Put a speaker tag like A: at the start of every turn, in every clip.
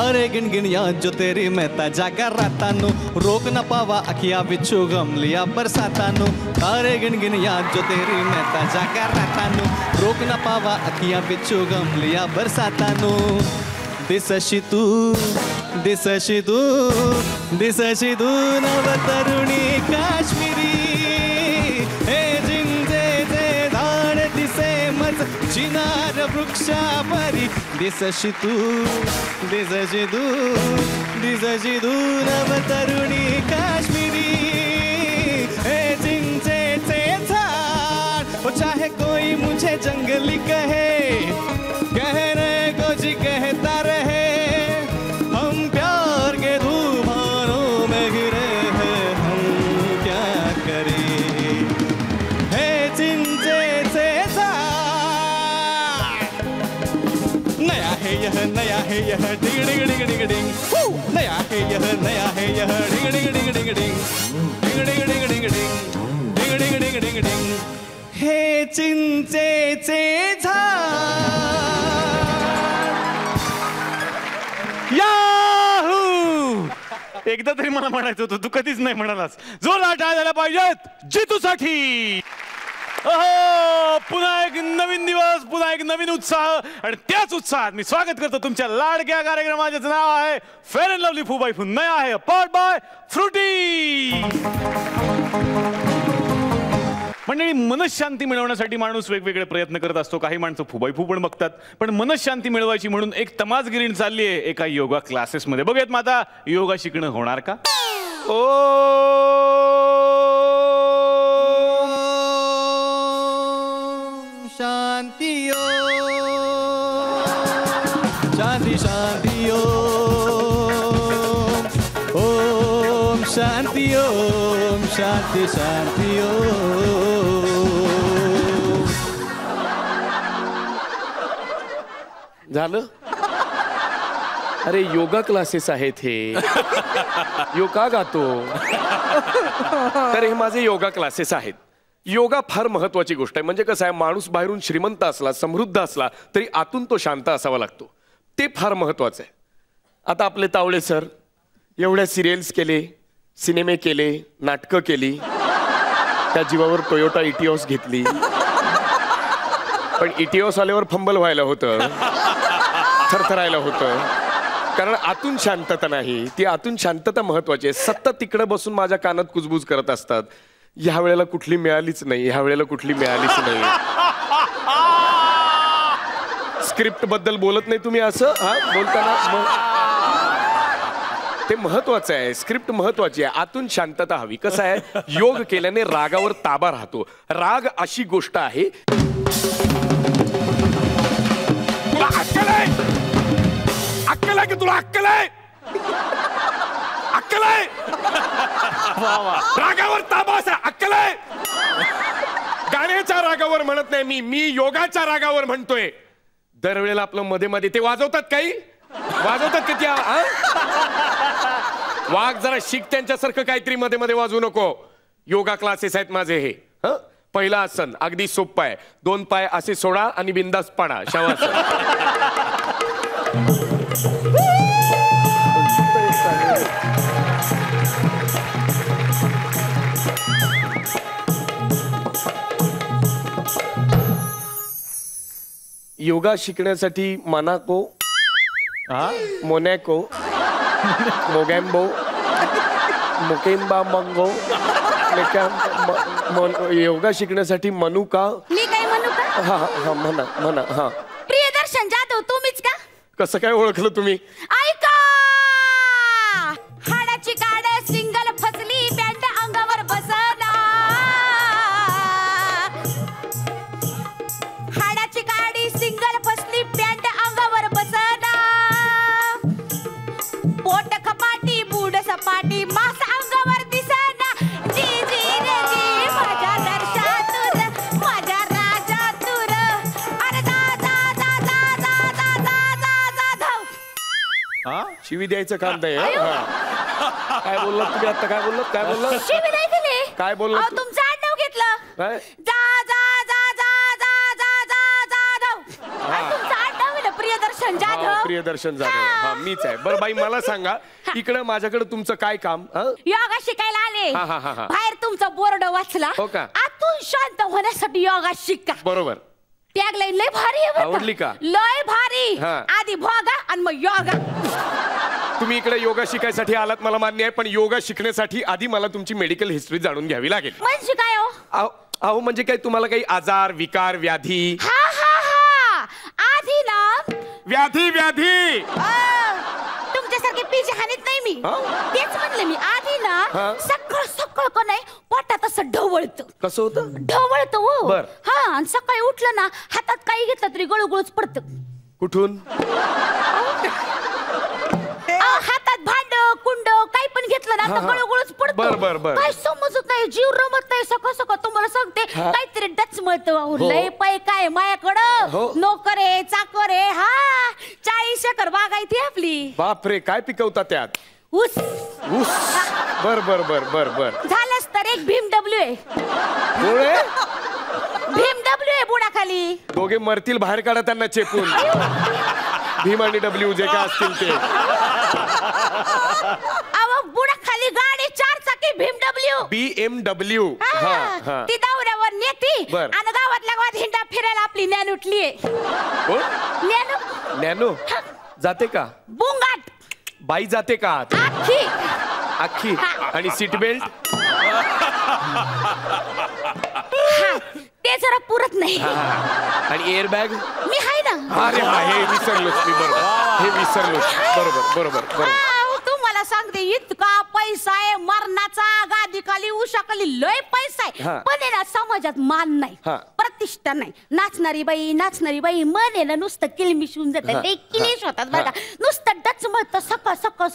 A: तारे गिन गिन याद जो तेरी मैं जाकर रहता नू रोक न पावा अखियां बिच्छू गम लिया बरसाता नू तारे गिन गिन याद जो तेरी मैं जाकर रहता नू रोक न पावा अखियां बिच्छू गम लिया बरसाता नू दिसशी तू नव तरुणी काश्मीरी हे जिंजेचे झाड दिसे मज चिनार वृक्षा परी दिसशी तू नव तरुणी काश्मीरी हे जिंजेचे झाड वो चाहे कोई मुझे जंगली कहने को जी कहता रहे हम प्यार के तूफानों में गिरे हैं हम क्या करें हे चिंचे से नया है यह डिग डिग डिग डिग डिग नया है यह डिग डिग डिग डिग डिग डिग डिग डिग डिग डिग डिग डिग डिग डिग हे चिंचेचे
B: एकदा तरी मला म्हणायचं होतं, तू कधीच नाही म्हणालास. जोरदार टाळ्या झाल्या पाहिजेत जितूसाठी. पुन्हा एक नवीन दिवस, पुन्हा एक नवीन उत्साह आणि त्याच उत्साहात मी स्वागत करतो तुमच्या लाडक्या कार्यक्रमाचे नाव आहे फेअर अँड लवली फू बाय फू. नया आहे पॉट बाय फ्रुटी. मंडळी, मनशांती मिळवण्यासाठी माणूस वेगवेगळे प्रयत्न करत असतो. काही माणसं फुबाईफू पण बघतात, पण मनशांती मिळवायची म्हणून एक तमासगिरी चालली आहे एका योगा क्लासेसमध्ये. बघूयात मग आता योगा शिकणं होणार का? ओ
A: शांती शांती शांती ओम शांती ओम शांती शांती
C: झालं. अरे योगा क्लासेस आहेत हे. योगा गातो तर हे माझे योगा क्लासेस आहेत. योगा फार महत्वाची गोष्ट आहे. म्हणजे कसं आहे, माणूस बाहेरून श्रीमंत असला, समृद्ध असला तरी आतून तो शांत असावा लागतो. ते फार महत्वाचं आहे. आता आपले तावळे सर एवढ्या सिरियल्स केले, सिनेमे केले, नाटकं केली, त्या जीवावर टोयोटा इटिओस घेतली. पण इटिओस आल्यावर फंबल व्हायला होतं, थरथरायला होतं, कारण आतून शांतता नाही. ती आतून शांतता महत्वाची आहे. सतत तिकडे बसून माझ्या कानात कुजबूज करत असतात. ह्या वेळेला कुठली मिळालीच नाही, ह्या वेळेला कुठली मिळालीच नाही. स्क्रिप्ट बद्दल बोलत नाही तुम्ही असं बोलताना. ते महत्वाचं आहे. स्क्रिप्ट महत्वाची आहे. आतून शांतता हवी. कसं आहे, योग केल्याने रागावर ताबा राहतो. राग अशी गोष्ट आहे. तुला अक्कल आहे? अक्कल आहे की तुला अक्कल आहे? अक्कल आहे? रागावर ताबा असा अक्कल आहे? गाण्याच्या रागावर म्हणत नाही मी योगाच्या रागावर म्हणतोय. दरवेळेला आपलं मध्ये मध्ये ते वाजवतात, काही वाजवतात का त्या? वाघ जरा शिक त्यांच्यासारखं काहीतरी मध्ये मध्ये वाजवू नको. योगा क्लासेस आहेत माझे हे. पहिला आसन अगदी सोपं आहे. 2 पाय असे सोडा आणि बिंदास पडा. शवासन. योगा शिकण्यासाठी मनाको, मोनॅको, मोगॅम्बो, मोकेम्बा मंगो, योगा शिकण्यासाठी मनुका.
D: मी काय म्हणू का?
C: हा हा म्हणा म्हणा. हा,
D: प्रियदर्शन जाधव तुम्हीच का?
C: कसं काय ओळखलं तुम्ही?
D: ऐका, हाडाची काड सिंगल फसली, पॅन्ट अंगावर बसना. हाडाची काडी सिंगल फसली, पॅन्ट अंगावर बसना. पोट खपाटी, बूड सपाटी, मास अंगावर दिसना. जी जी रे जी माझ्या दर्शातूर, माझ्या राजातूर. अरे जा जा जा जा जा जा जा जा जा.
C: शिवी द्यायचं काम नाही. काय बोललात तुम्ही आता? काय बोललात? काय बोललात?
D: शिवी नाही दिली.
C: काय बोललात?
D: तुमचं आडनाव घेतलं.
C: काय?
D: जा जा जा जा जा जा जा जाधव. तुमचं आडनाव आहे ना प्रियदर्शन प्रियदर्शन जाधव.
C: प्रियदर्शन जाधव हा मीच आहे. बरं बाई मला सांगा इकडं माझ्याकडे तुमचं काय काम?
D: योगा शिकायला आले. बाहेर तुमचा बोर्ड वाचला.
C: हो का?
D: आतून शांत होण्यासाठी योगा शिका.
C: बरोबर.
D: टॅगलाईन लय भारी आहे.
C: आवडली का?
D: लय भारी.
C: हा.
D: आधी भोगा आणि मग योगा.
C: तुम्ही इकडे योगा शिकायसाठी आलात मला मान्य आहे, पण योगा शिकण्यासाठी आधी मला तुमची मेडिकल हिस्ट्री जाणून घ्यावी लागेल.
D: म्हणजे काय हो?
C: अहो म्हणजे काय तुम्हाला काही आजार विकार व्याधी?
D: हा हा हा आधी ना
C: व्याधी व्याधी
D: तुमच्यासारखे पिजे हानीत नाही मी. तेच म्हणलं मी आधी ना सकाळ सकाळ का नाही पोटात असं ढवळतं.
C: कसं होतं?
D: ढवळतं हो.
C: बर.
D: हा आणि सकाळी उठलं ना हातात काही घेतलं तरी गळूगळूच पडतं.
C: कुठून?
D: हातात भांड कुंड काही पण घेतलं ना तर गळूगळूच
C: बर, बर,
D: पडतं.
C: बर.
D: काय समजत नाही जीव रमत नाही. सकाळ सकाळ तुम्हाला सांगते काहीतरी डचमळतं. लय पै काय मायाकडं नोकर आहे चाकर आहे. हा 40 एकर बाग आहे ती आपली.
C: बापरे काय पिकवता त्यात?
D: ऊस.
C: ऊस. बर बर बर बर बर.
D: झालंच तर एक भीम डब्ल्यू आहे. भीम डब्ल्यू आहे बुडाखाली.
C: दोघे मरतील बाहेर काढा त्यांना चेपून. भीम आणि डब्ल्यू जे काय असतील ते.
D: अहो बुडाखाली गाडी 4 चाकी भीम डब्ल्यू.
C: BMW.
D: ती दौऱ्यावर नेती आणि गावातल्या गावात हिंडा फिरायला आपली नॅन उठली आहे. नॅनो.
C: नॅनो जाते का?
D: बुंगाट.
C: बाई जाते का?
D: आखी.
C: अख्खी. आणि सीट बेल्ट?
D: ते जरा पुरत नाही.
C: आणि एअर बॅग?
D: मी आहे ना.
C: अरे हे विसरलोच मी. बरोबर हे विसरलोच. बरोबर बरोबर बरोबर.
D: तुम्हाला सांगते इतका पैसा आहे मरणाचा. गादी खाली उशाखाली लय पैसा आहे. पण आहे ना समाजात मान नाही प्रतिष्ठा नाही. नाचणारी बाई मन आहे ना नुसतं किलमिश होऊन जात. किलेश होतात बघा. नुसतं डचमळतं सकाळ सकाळ.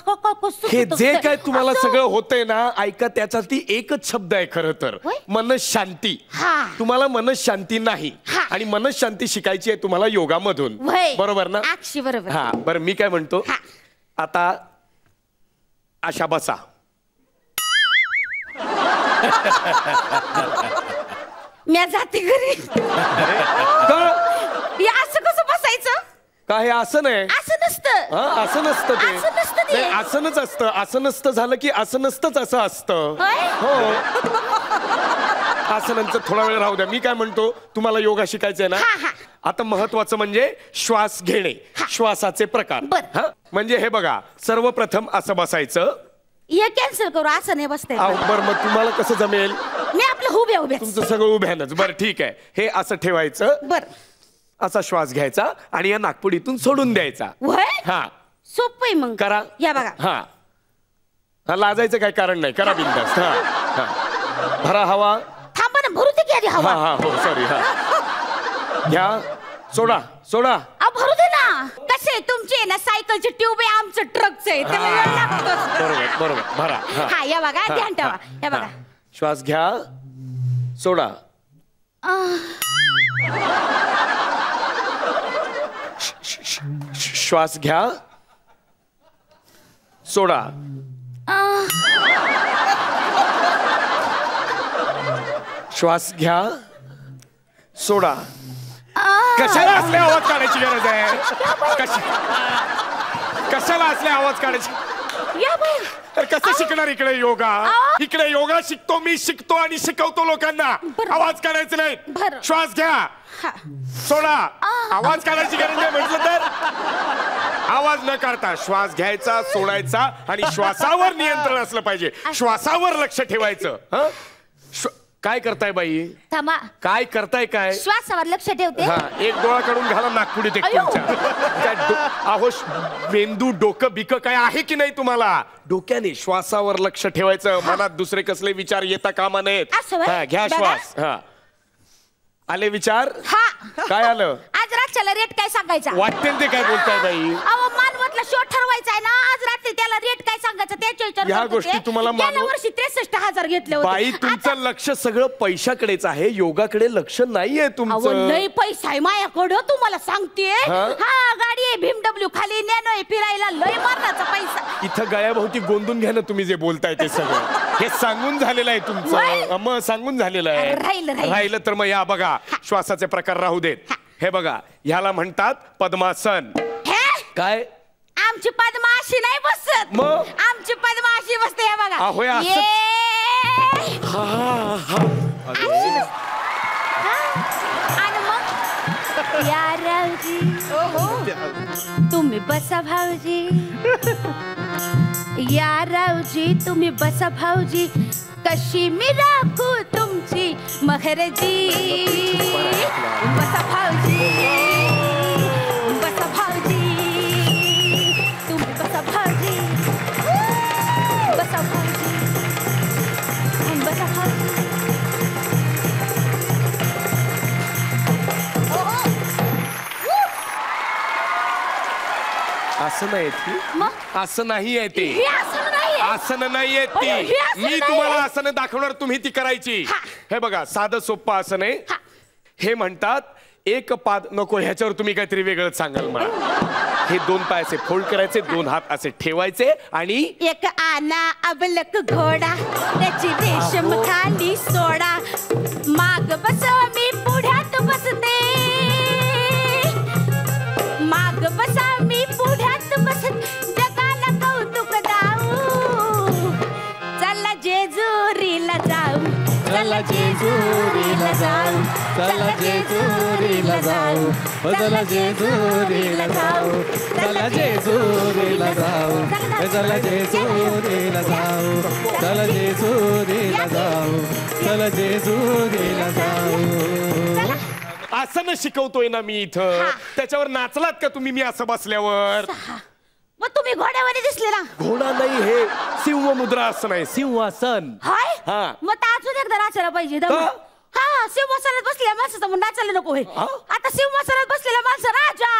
C: हे जे काय तुम्हाला सगळं होतंय ना ऐका त्याच्यासाठी एकच शब्द आहे खरं तर मनशांती. तुम्हाला मनशांती नाही आणि मनशांती शिकायची आहे तुम्हाला योगामधून. बरोबर ना?
D: अक्षी बरोबर.
C: हा बरं मी काय म्हणतो आता अशा बसा.
D: मी जाते घरी. असं कसं बसायचं?
C: काय असं नाही.
D: असं नसतं.
C: असं नसतं ते.
D: असं नसतं ते.
C: असं असतं. असं नसतं झालं की असं नसतंच असं असतं. हो आसनांचं थोडा वेळ राहू द्या. मी काय म्हणतो तुम्हाला योगा शिकायचंय ना आता महत्वाचं म्हणजे श्वास घेणे. श्वासाचे प्रकार. म्हणजे हे बघा सर्वप्रथम असं बसायचं.
D: हे कॅन्सल करू असं नाही बसते.
C: बरं मग तुम्हाला कसं जमेल?
D: मी आपलं उभ्या
C: तुमचं सगळं उभ्यानच. बरं ठीक आहे. हे असं ठेवायचं.
D: बर.
C: असा श्वास घ्यायचा आणि या नाकपुडीतून सोडून द्यायचा. हा
D: सोपं आहे मग.
C: करा.
D: या बघा.
C: हा लाजायचं काय कारण नाही. करा बिंदास. भरा हवा.
D: थांबा ना भरू दे की आधी हवा.
C: हो सॉरी. घ्या. सोडा सोडा.
D: भरू दे ना. कसे तुमचे ना सायकलची ट्यूब आहे आमचं ट्रकचं आहे.
C: बरोबर बरोबर भरा.
D: हा या बघा ध्यान ठेवा. या बघा
C: श्वास घ्या सोडा. श्वास घ्या सोडा. श्वास घ्या सोडा. कशाला असले आवाज काढायची गरज आहे? कशाला असले आवाज काढायची? तर कसं शिकणार इकडे योगा? इकडे योगा शिकतो मी शिकतो आणि शिकवतो लोकांना. आवाज काढायचे नाही. श्वास घ्या सोडा. आवाज काढायची गरज नाही म्हटलं तर आवाज न काढता श्वास घ्यायचा सोडायचा आणि श्वासावर नियंत्रण असलं पाहिजे. श्वासावर लक्ष ठेवायचं. काय करताय बाई?
D: थांबा.
C: काय करताय? काय
D: श्वासावर लक्ष ठेवते.
C: एक डोळा काढून घाला नागपुडीत एक तुमच्या. अहो मेंदू डोकं बिकं काय आहे की नाही तुम्हाला? डोक्याने श्वासावर लक्ष ठेवायचं. मनात दुसरे कसले विचार येता कामा नयेत. घ्या श्वास. आले विचार? काय आलं?
D: आज रातच्याला रेट काय सांगायचा?
C: वाटते ते काय बोलताय बाई?
D: अहो मानवतला शो ठरवायचा आहे ना. आज रात्री त्याला रेट काय सांगायचा त्याच्या विचार.
C: ह्या गोष्टी तुम्हाला
D: गेल्या वर्षी 63,000 घेतले होते.
C: बाई तुमचं लक्ष सगळं पैशाकडेच आहे. योगाकडे लक्ष नाहीये तुमचं.
D: लय पैसा आहे माझ्याकडं तुम्हाला सांगते. गाडी आहे BMW खाली नॅनो आहे फिरायला. लय मारण्याचा पैसा.
C: इथं गळ्याभोवती गोंदून घ्या ना तुम्ही जे बोलताय ते सगळं. हे सांगून झालेलं आहे तुमचं. मग सांगून झालेलं आहे. राहिलं तर मग या बघा श्वासाचे प्रकार राहू देत. हे बघा ह्याला म्हणतात पद्मासन. काय
D: आमची पद्मा अशी नाही बसत.
C: मग?
D: आमची पद्मा अशी बसते हे बघा.
C: होय, असं?
D: ये.
C: हा हा
D: अशी बस. हा. आणि मग या रावजी तुम्ही बसा भाऊजी. या रावजी तुम्ही बसा भाऊजी. कशी मी राखू तुमची मखरजी. बसा भाऊजी. बसा भाऊजी. तुम्ही बसा भाऊजी. बसा भाऊजी. बसा भाऊजी.
C: असं नाही ती.
D: मग?
C: असं नाही आहे ते.
D: हे आसन नाहीये.
C: आसन नाहीये ती.
D: अरे, हे आसन
C: मी
D: नाहीये.
C: तुम्हाला आसन दाखवणार, तुम्ही ती करायची.
D: हा.
C: हे बघा साधं सोप्पं आसन आहे.
D: हा.
C: हे म्हणतात एक पाद नको, ह्याच्यावर तुम्ही काहीतरी वेगळं सांगाल मला. हे 2 पाय असे फोल्ड करायचे, 2 हात असे ठेवायचे आणि
D: एक आना अबलक घोडा त्याची रेशम खाली सोडा. माग बस मी पुढ्यात बसते. माग बसा मी पुढ्यात बसत. जगाला कौतुक दाऊ. चला जेजुरीला जाऊ. चला जेजुरीला जाऊ. चला जेजुरीला जाऊ.
A: चला जेजुरीला जाऊ. चला जेजुरीला जाऊ. चला जेजुरीला जाऊ. चला जेजुरीला जाऊ. चला जेजुरीला जाऊ.
C: आसन शिकवतोय ना मी इथं.
D: हा.
C: त्याच्यावर नाचलात का तुम्ही मी असं बसल्यावर?
D: मग तुम्ही घोड्यावर दिसले ना.
C: घोडा नाही, हे सिंह मुद्रा आसन आहे, सिंहासन.
D: हाय
C: हा.
D: मग तर अजून एकदा नाचायला पाहिजे दम.
C: का?
D: हा सिंहासनात बसलेल्या माणसाचं मग नाचायला नको होय.
C: हा?
D: आता सिंहासनात बसलेला माणसं राजा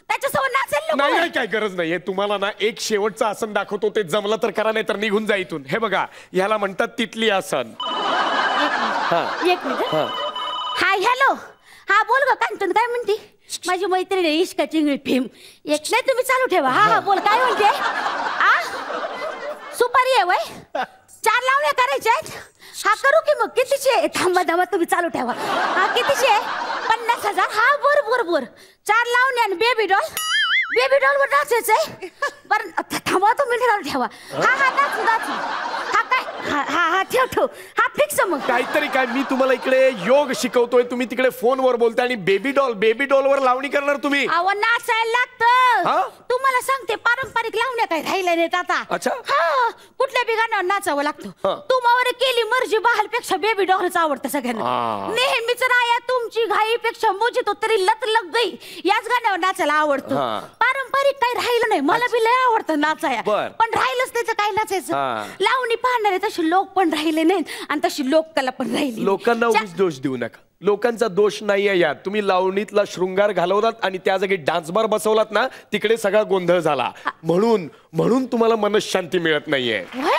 D: त्याच्यासोबत नाचायला नको
C: नाही
D: होय.
C: नाही काय गरज नाहीये. तुम्हाला ना एक शेवटचं आसन दाखवतो, ते जमलं तर करा, नाही तर निघून जा इथून. हे बघा ह्याला म्हणतात तितली आसन. हा.
D: एक मिनिट.
C: हा.
D: Hi hello. हा बोल ग कांतन काय म्हणते. माझी मैत्रीण आहे इश्का चिंगळी फेम. एक नाही तुम्ही चालू ठेवा. हा हा बोल काय म्हणते. आ सुपारी आहे वय. 4 लावण्या करायच्या आहेत. हा करू की मग कितीची आहे. थांबा थांबा तुम्ही चालू ठेवा. हा कितीची आहे. 50,000. हा बर बर बर. 4 लावण्या आणि बेबी डॉल. बेबी डॉल वर नाचायचंय. बरं थांबा तुम्ही चालू ठेवा. हा हा नाचू नाचू. हा काय हा हा हा ठेव ठेव. हा फिक्स मग.
C: काहीतरी काय, मी तुम्हाला इकडे योग शिकवतोय, तुम्ही तिकडे फोनवर बोलताय आणि बेबी डॉल वर लावणी करणार तुम्ही.
D: अहो नाचायला
C: हा?
D: लागतं. तुम्हाला सांगते पारंपरिक लावण्या काय राहिल्या नाहीत आता.
C: अच्छा.
D: हा कुठल्या बी गाण्यावर नाचावं
C: हा.
D: लागतं. तुम्हावर केली मर्जी बहालपेक्षा बेबी डॉलच आवडतं सगळ्यांना.
C: हा.
D: नेहमीच राया तुमची घाईपेक्षा मुझे तो तरी लत लग गई याच गाण्यावर नाचायला आवडतं.
C: हा.
D: पारंपरिक काही राहिलं नाही. मला बी लय आवडतं नाचाया.
C: बर.
D: पण राहिलंच त्याचं काय नाचायचं.
C: हा.
D: लावणी पाहणारे तसे लोक पण राहिले नाहीत आणि तशी लोककला पण राहिली.
C: लोकांना
D: चा-
C: उगीच दोष देऊ नका. लोकांचा दोष नाहीये यात. तुम्ही लावणीतला शृंगार घालवलात आणि त्या जागी डान्स बार बसवलात ना, तिकडे सगळा गोंधळ झाला. म्हणून तुम्हाला मनशांती मिळत नाहीये.
D: व्हय?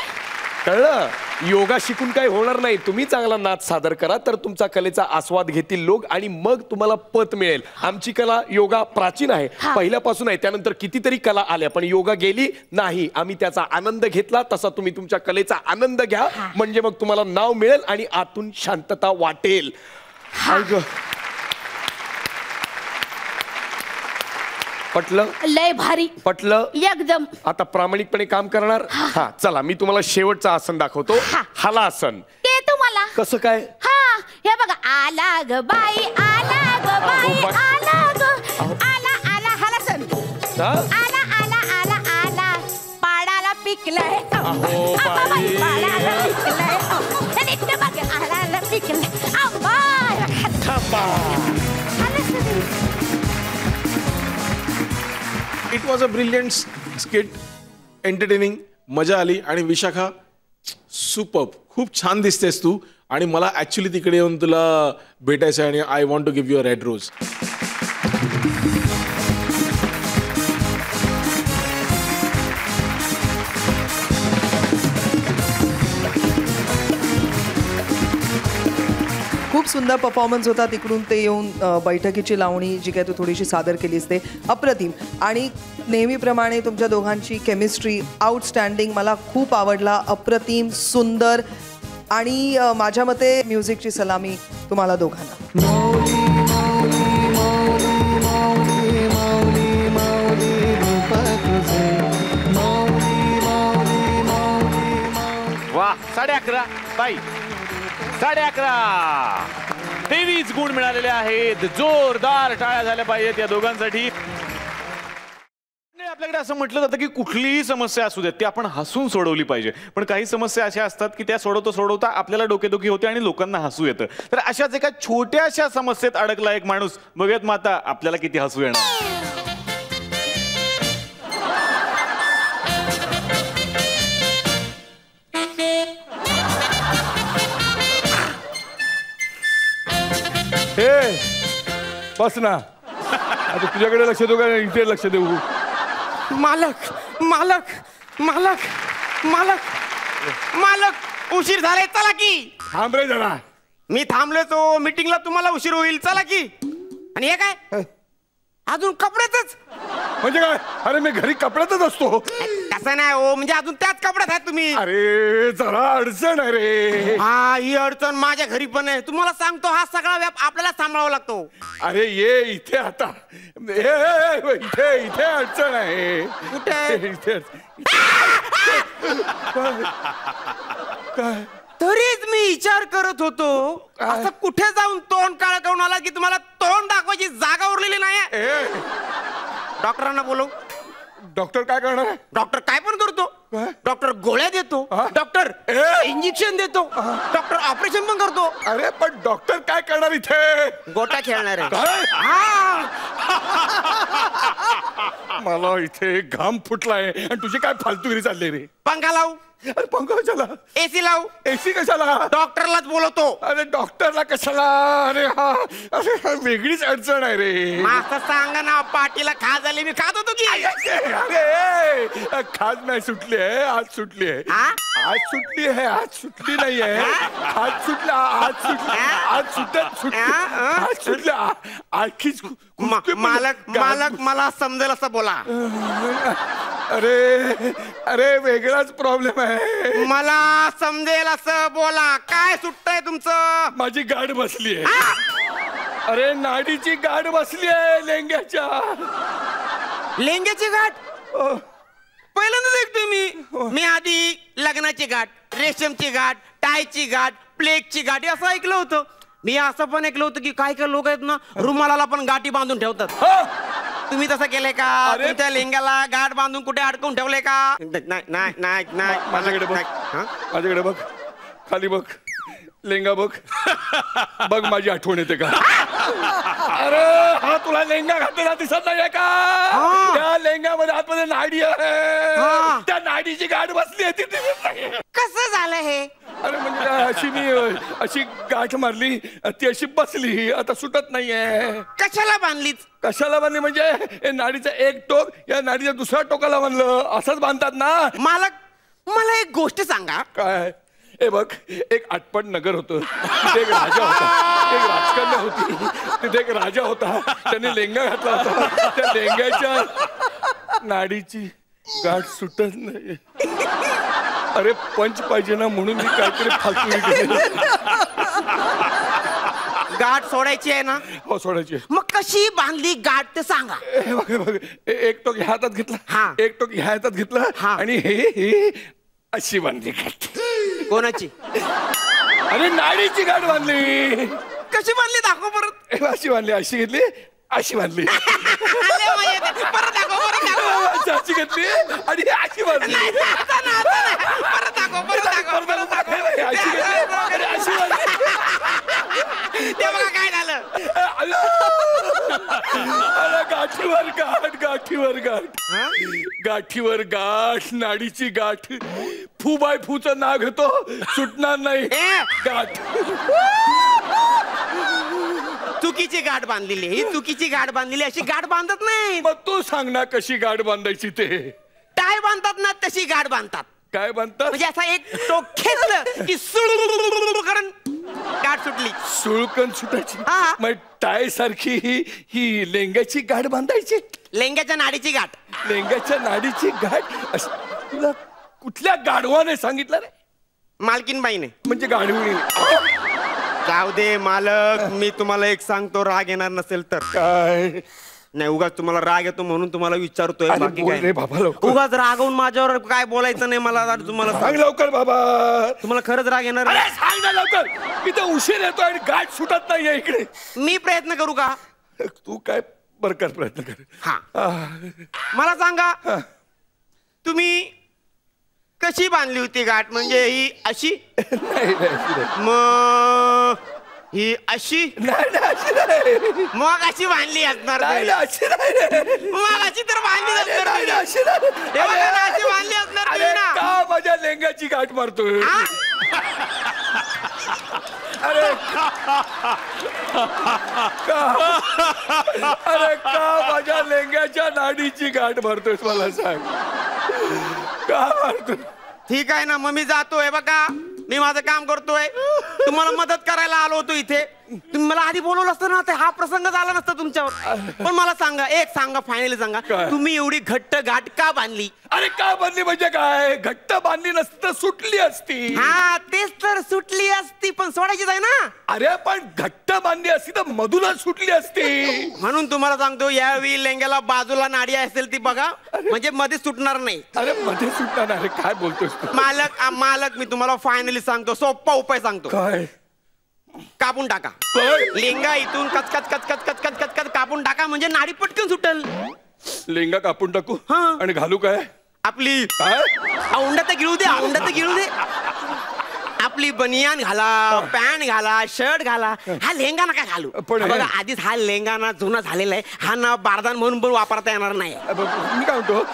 C: कळलं? योगा शिकून काय होणार नाही. तुम्ही चांगला नाच सादर करा तर तुमचा कलेचा आस्वाद घेतील लोक आणि मग तुम्हाला पत मिळेल. आमची कला योगा प्राचीन आहे, पहिल्यापासून आहे. त्यानंतर कितीतरी कला आल्या पण योगा गेली नाही. आम्ही त्याचा आनंद घेतला. तसा तुम्ही तुमच्या कलेचा आनंद घ्या, म्हणजे मग तुम्हाला नाव मिळेल आणि आतून शांतता वाटेल. ऐक पटलं?
D: लय भारी
C: पटलं?
D: एकदम.
C: आता प्रामाणिकपणे काम करणार. हा चला मी तुम्हाला शेवटचं आसन दाखवतो. हलासन.
D: ते तुम्हाला
C: कसं काय?
D: हा हे बघा. आला ग बाई आला ग बाई
C: अहो, बाई.
D: आला ग आला आला हलासन.
C: हा?
D: आला आला आला आला पाडाला पिकलंय.
C: अहो,
D: आंबा बाई
C: बाई.
D: पाडाला पिकलंय. आणि ते बघ आला पिकलंय आंबा.
C: थांबा.
E: It was a brilliant skit, entertaining, मजा आली. आणि विशाखा सुपर्ब, खूप छान दिसतेस तू. आणि मला ॲक्च्युली तिकडे येऊन तुला भेटायचं आहे आणि I want to give you a red rose.
F: खूप सुंदर परफॉर्मन्स होता तिकडून ते येऊन बैठकीची लावणी जी काय तू थोडीशी सादर केलीस ते अप्रतिम. आणि नेहमीप्रमाणे तुमच्या दोघांची केमिस्ट्री आउटस्टँडिंग, मला खूप आवडला. अप्रतिम, सुंदर. आणि माझ्या मते म्युझिकची सलामी तुम्हाला दोघांना.
B: 11.5 बाई 11.5 23 गुण मिळालेले आहेत. जोरदार टाळ्या झाल्या पाहिजेत या दोघांसाठी. आपल्याकडे असं म्हटलं जातं की कुठलीही समस्या असू देत ती आपण हसून सोडवली पाहिजे. पण काही समस्या अशा असतात की त्या सोडवता आपल्याला डोकेदुखी होते आणि लोकांना हसू येतं. तर अशाच एका छोट्याशा समस्येत अडकला एक माणूस. बघूयात मग आता आपल्याला किती हसू येणार.
C: हे बस ना, आता तुझ्याकडे लक्ष देऊ का इथे लक्ष देऊ?
G: मालक मालक मालक मालक मालक उशीर झालाय, चला की.
C: थांब रे जरा.
G: मी थांबलोय तो मीटिंगला, तुम्हाला उशीर होईल, चला की. आणि हे काय अजून कपड्यातच?
C: म्हणजे काय? अरे मी घरी कपड्यातच असतो.
G: तसं नाही हो, म्हणजे अजून त्याच कपड्यात आहे तुम्ही.
C: अरे जरा अडचण आहे रे.
G: हा, ही अडचण माझ्या घरी पण आहे. तुम्हाला सांगतो, हा सगळा व्याप आपल्याला सांभाळावा लागतो.
C: अरे ये इथे आता. इथे इथे अडचण आहे.
G: कुठे?
C: इथे काय?
G: तरीच मी विचार करत होतो, असं कुठे जाऊन तोंड काळा करून आला की तुम्हाला तोंड दाखवायची जागा उरलेली नाही. डॉक्टरांना बोलव.
C: डॉक्टर काय करणार आहे?
G: डॉक्टर काय पण करतो.
C: काय?
G: डॉक्टर गोळ्या देतो, डॉक्टर इंजेक्शन देतो, डॉक्टर ऑपरेशन पण करतो.
C: अरे पण डॉक्टर काय करणार इथे?
G: गोटा खेळणार आहे.
C: काय?
G: हा.
C: मला इथे घाम फुटलाय आणि तुझी काय फालतूगिरी चालली रे.
G: पंखा लावू,
C: अरे पंखा कशाला?
G: एसी लावू,
C: एसी कशाला?
G: डॉक्टरलाच बोलवतो.
C: अरे डॉक्टरला कशाला? अरे हा, अरे हा वेगळीच अडचण आहे रे.
G: असं सांगा ना, पाटीला खा झाली, मी खात होतो की.
C: अरे खाज नाही सुटली आहे, आज सुटली आहे.
G: हा?
C: आज सुटली आहे, आज सुटली नाही आहे. आज सुटला, आज सुटली, आज सुटत आज सुटल्या आणखीच.
G: मालक मालक मला समजेल असं बोला.
C: अरे अरे वेगळाच प्रॉब्लेम आहे.
G: मला समजेल असं बोला. काय सुटतंय तुमचं?
C: माझी गाठ बसली आहे. अरे नाडीची गाठ बसली आहे लेंग्याच्या.
G: लेंग्याची गाठ पहिल्यांदाच ऐकतोय मी. मी आधी लग्नाची गाठ, रेशमची गाठ, टायची गाठ, प्लेगची गाठ असं ऐकलं होतं. मी असं पण ऐकलं होतं की काय काय लोक आहेत ना, रुमालाला पण गाठी बांधून ठेवतात. तुम्ही तसं केलंय का? तुमच्या लेंग्याला गाठ बांधून कुठे अडकवून ठेवलंय का? नाही नाही नाही नाही.
C: माझ्याकडे बघ, माझ्याकडे बघ, खाली बघ, लेंगा बघ. बघ माझी आठवण येते का? अरे हा तुला लेंगा घातलेला दिसत नाहीये का? त्या लेंगामध्ये आतमध्ये नाडी आहे. त्या नाडीची गाठ बसली आहे, ती दिसत नाही.
G: कसं झालं हे?
C: अरे म्हणजे अशी मी अशी गाठ मारली, ती अशी बसली, आता सुटत नाहीये.
G: कशाला बांधलीच?
C: कशाला बांधली म्हणजे नाडीचं एक टोक या नाडीच्या दुसऱ्या टोकाला बांधलं, असंच बांधतात ना.
G: मालक मला एक गोष्ट सांगा.
C: काय? हे बघ, एक आटपट नगर होतं, तिथे एक राजा होता, एक राजकन्या होती, तिथे एक राजा होता, त्याने लेंगा घातला होता. त्या लेंग्याच्या नाडीची गाठ सुटत नाही. अरे पंच पाहिजे ना, म्हणून मी काहीतरी फालतू केली.
G: गाठ सोडायची आहे ना?
C: हो सोडायची.
G: मग कशी बांधली गाठ ते सांगा.
C: हे बघ, हे बघ, एक टोक ह्या हातात घेतला, एक टोक ह्या हातात घेतला आणि हे अशी बांधली गाठ.
G: कोणाची?
C: अरे नाडीची गाठ बांधली.
G: कशी बांधली दाखव परत.
C: अशी बांधली, अशी घेतली, अशी बांधली.
G: परत दाखव, परत दाखव.
C: अशी घेतली आणि अशी बांधली.
G: परत दाखव, परत दाखव.
C: अशी घेतली, अशी बांधली.
G: ते बघा काय झालं.
C: अरे गाठीवर गाठ, गाठीवर गाठ, गाठीवर गाठ, नाडीची गाठ. फू बाय फूचं नाव घेतो, सुटणार नाही गाठ.
G: चुकीची गाठ बांधलेली, ही चुकीची गाठ बांधलेली. अशी गाठ बांधत नाही.
C: मग तू सांग ना कशी गाठ बांधायची ते.
G: टाय बांधतात ना तशी गाठ बांधतात.
C: काय बांधतात?
G: म्हणजे असा एक टोक खेचलं की सुळकन गाठ सुटली.
C: सुळकन सुटायची.
G: हा.
C: मग टाय सारखी ही लेंग्याची गाठ बांधायची.
G: लेंग्याच्या नाडीची गाठ.
C: लेंग्याच्या नाडीची गाठ. तुला कुठल्या गाढवाने सांगितलं रे?
G: मालकीनबाईने.
C: म्हणजे गाढवी.
G: जाऊ दे मालक, मी तुम्हाला एक सांगतो, राग येणार नसेल तर.
C: काय?
G: नाही उगाच तुम्हाला राग येतो म्हणून तुम्हाला विचारतोय
C: अरे
G: बाकी
C: बोल
G: काय
C: रे बाबा लवकर.
G: उगाच रागवून माझ्यावर काय बोलायचं नाही मला आता तुम्हाला
C: सांग लवकर बाबा.
G: तुम्हाला खरंच राग येणार
C: अरे सांग ना लवकर. इथं उशीर येतो आणि गाठ सुटत नाहीये इकडे.
G: मी प्रयत्न करू का
C: तू काय बरं कर प्रयत्न कर.
G: हा मला सांगा तुम्ही कशी बांधली होती गाठ म्हणजे ही अशी
C: नाही नाही
G: मग ही अशी
C: नाही अशी नाही.
G: मग अशी बांधली असणार
C: नाही
G: तुम्ही.
C: अशी नाही.
G: मग अशी तर बांधली असणार
C: नाही
G: तुम्ही.
C: अशी नाही.
G: हे बघा ना, अशी बांधली असणार
C: अरे
G: तुम्ही ना.
C: का माझ्या लेंग्याची गाठ मारतोय.
G: हा?
C: अरे का माझ्या लेंग्याच्या नाडीची गाठ मारतोयस मला सांग. का मारतोय.
G: ठीक आहे ना मग मी जातोय बघा मी माझं काम करतोय तुम्हाला मदत करायला आलो होतो इथे तुम्ही मला आधी बोलवलं असतं ना ते हा प्रसंग झाला नसता तुमच्यावर पण मला सांगा एक सांगा फायनली सांगा
C: काय?
G: तुम्ही एवढी घट्ट गाठ का बांधली
C: अरे का बांधली म्हणजे काय. घट्ट बांधली नसती तर सुटली असती.
G: हा तेच तर सुटली असती पण सोडायचीच आहे ना.
C: अरे पण घट्ट बांधली असती तर मधूनच सुटली असती.
G: म्हणून तुम्हाला सांगतो यावेळी लेंग्याला बाजूला नाडी असेल ती बघा म्हणजे मध्ये सुटणार नाही.
C: अरे मध्ये सुटणार. अरे काय बोलतोस तू.
G: मालक मी तुम्हाला फायनली सांगतो सोपा उपाय सांगतो
C: काय
G: कापून टाका.
C: काय
G: लेंगा इथून कचकच कचकच कचकच कचकच कापून टाका म्हणजे नाडी पटकन सुटल.
C: लेंगा कापून टाकू
G: हा.
C: आणि घालू काय.
G: आपली
C: काय
G: औंडा तर गिळू दे आपली बनियान घाला पॅन्ट घाला शर्ट घाला हा लेंगा नका घालू
C: पण हे-
G: बघा आधीच हा लेंगा ना जुना झालेला आहे हा ना बारदान म्हणून पण वापरता येणार नाही.
C: मी काय म्हणतो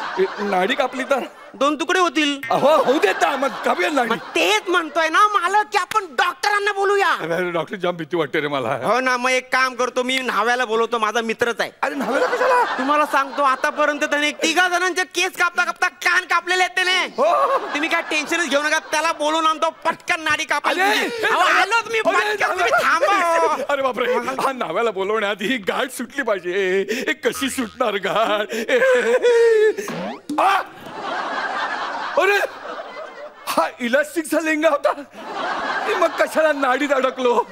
C: नाडी कापली तर
G: 2 तुकडे होतील.
C: अहो होऊ देत ना मग कापूया नाडी.
G: मग तेच म्हणतोय ना मालक की आपण डॉक्टरांना बोलूया.
C: अरे डॉक्टर जाम भीती वाटते रे मला.
G: हो ना मग एक काम करतो मी न्हाव्याला बोलवतो माझा मित्रच आहे.
C: अरे नव्याला कशाला.
G: तुम्हाला सांगतो आतापर्यंत त्याने 3 जणांचे केस कापता कापता कान कापलेले आहेत त्याने. तुम्ही काय टेन्शनच घेऊ नका त्याला बोलून आणतो पटकन नाडी कापायला. आलोच मी पटकन तुम्ही थांबा.
C: अरे बापरे हा नाव्याला बोलवण्यात ही गाठ सुटली पाहिजे. हे कशी सुटणार गाठ. अरे हा इलास्टिकचा लेंगा होता. मग कशाला नाडीत अडकलो.